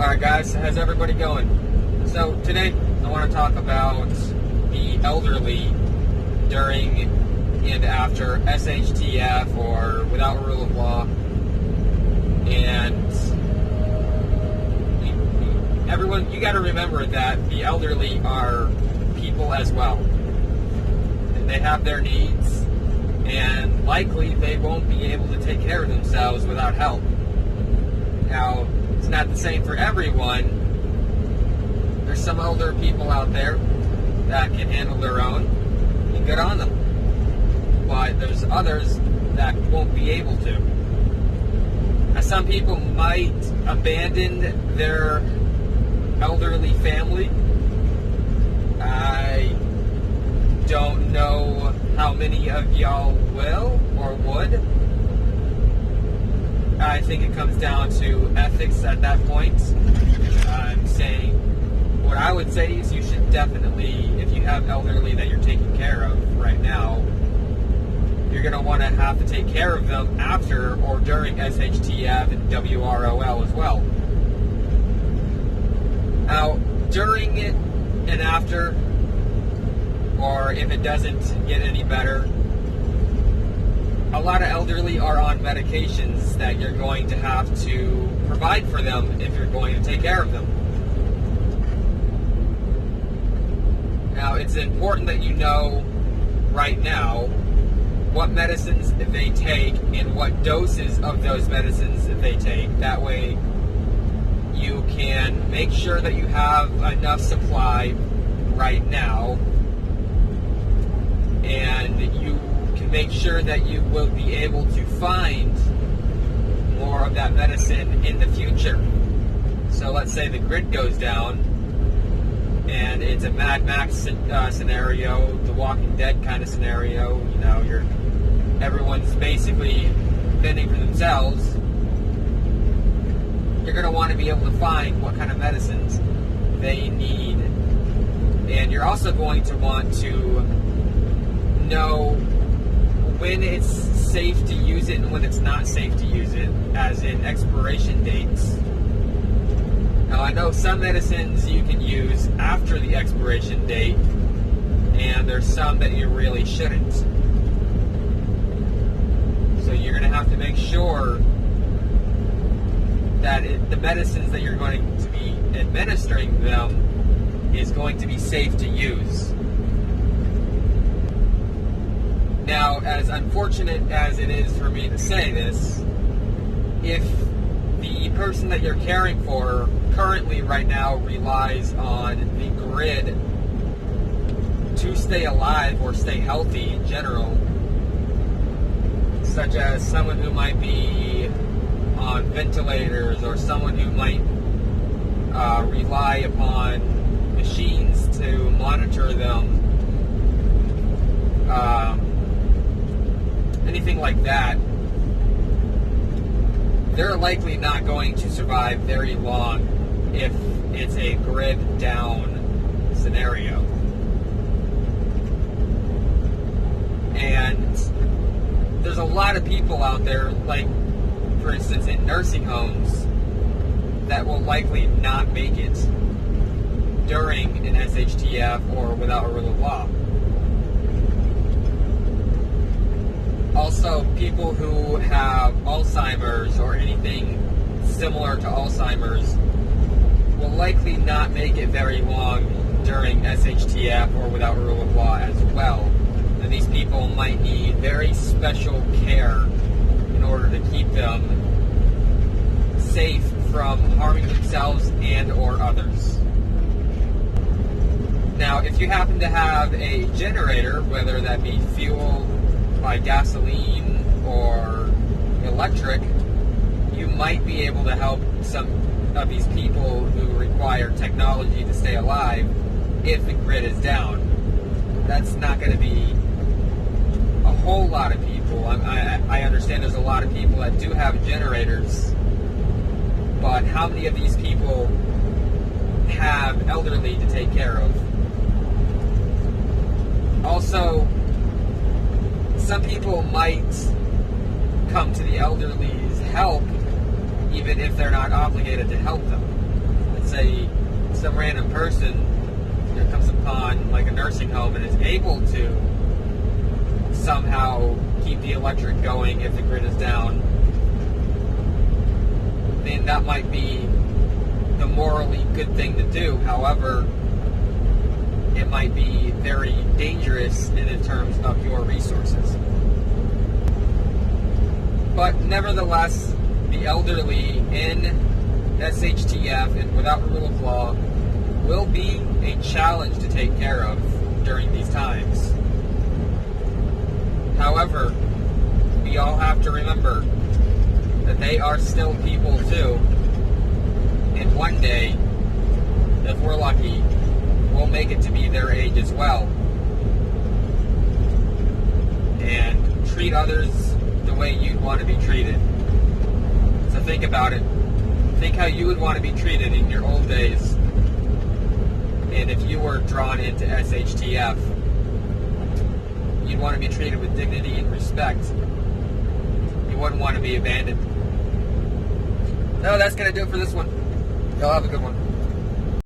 Alright guys, how's everybody going? So today I want to talk about the elderly during and after SHTF or without rule of law. And everyone, you got to remember that the elderly are people as well. And they have their needs, and likely they won't be able to take care of themselves without help. Now, it's not the same for everyone. There's some older people out there that can handle their own, and good on them. But there's others that won't be able to. Now, some people might abandon their elderly family. I don't know how many of y'all will or would. I think it comes down to ethics at that point. I'm saying, what I would say is you should definitely, if you have elderly that you're taking care of right now, you're going to want to have to take care of them after or during SHTF and WROL as well. Now, during it and after, or if it doesn't get any better, a lot of elderly are on medications that you're going to have to provide for them if you're going to take care of them. Now, it's important that you know right now what medicines they take and what doses of those medicines they take. That way you can make sure that you have enough supply right now, and you can make sure that you will be able to find more of that medicine in the future. So let's say the grid goes down and it's a Mad Max scenario, the Walking Dead kind of scenario. You know, everyone's basically fending for themselves. You're going to want to be able to find what kind of medicines they need. And you're also going to want to know when it's safe to use it and when it's not safe to use it, as in expiration dates. Now, I know some medicines you can use after the expiration date, and there's some that you really shouldn't. So you're going to have to make sure that the medicines that you're going to be administering them is going to be safe to use. Now, as unfortunate as it is for me to say this, if the person that you're caring for currently right now relies on the grid to stay alive or stay healthy in general, such as someone who might be on ventilators or someone who might rely upon machines to monitor them, anything like that, they're likely not going to survive very long if it's a grid down scenario. And there's a lot of people out there, like for instance in nursing homes, that will likely not make it during an SHTF or without a rule of law. Also, people who have Alzheimer's or anything similar to Alzheimer's will likely not make it very long during SHTF or without rule of law as well. And these people might need very special care in order to keep them safe from harming themselves and or others. Now, if you happen to have a generator, whether that be fuel by gasoline or electric, you might be able to help some of these people who require technology to stay alive if the grid is down. That's not going to be a whole lot of people. I understand there's a lot of people that do have generators, but how many of these people have elderly to take care of? Also, some people might come to the elderly's help even if they're not obligated to help them. some random person comes upon like a nursing home and is able to somehow keep the electric going if the grid is down, then that might be the morally good thing to do. However, it might be very dangerous in terms of your resources. But nevertheless, the elderly in SHTF and without rule of law will be a challenge to take care of during these times. However, we all have to remember that they are still people too, and one day, if we're lucky, we'll make it to be their age as well, and treat others the way you'd want to be treated. So think about it. Think how you would want to be treated in your old days. And if you were drawn into SHTF, you'd want to be treated with dignity and respect. You wouldn't want to be abandoned. No, that's going to do it for this one. Y'all have a good one.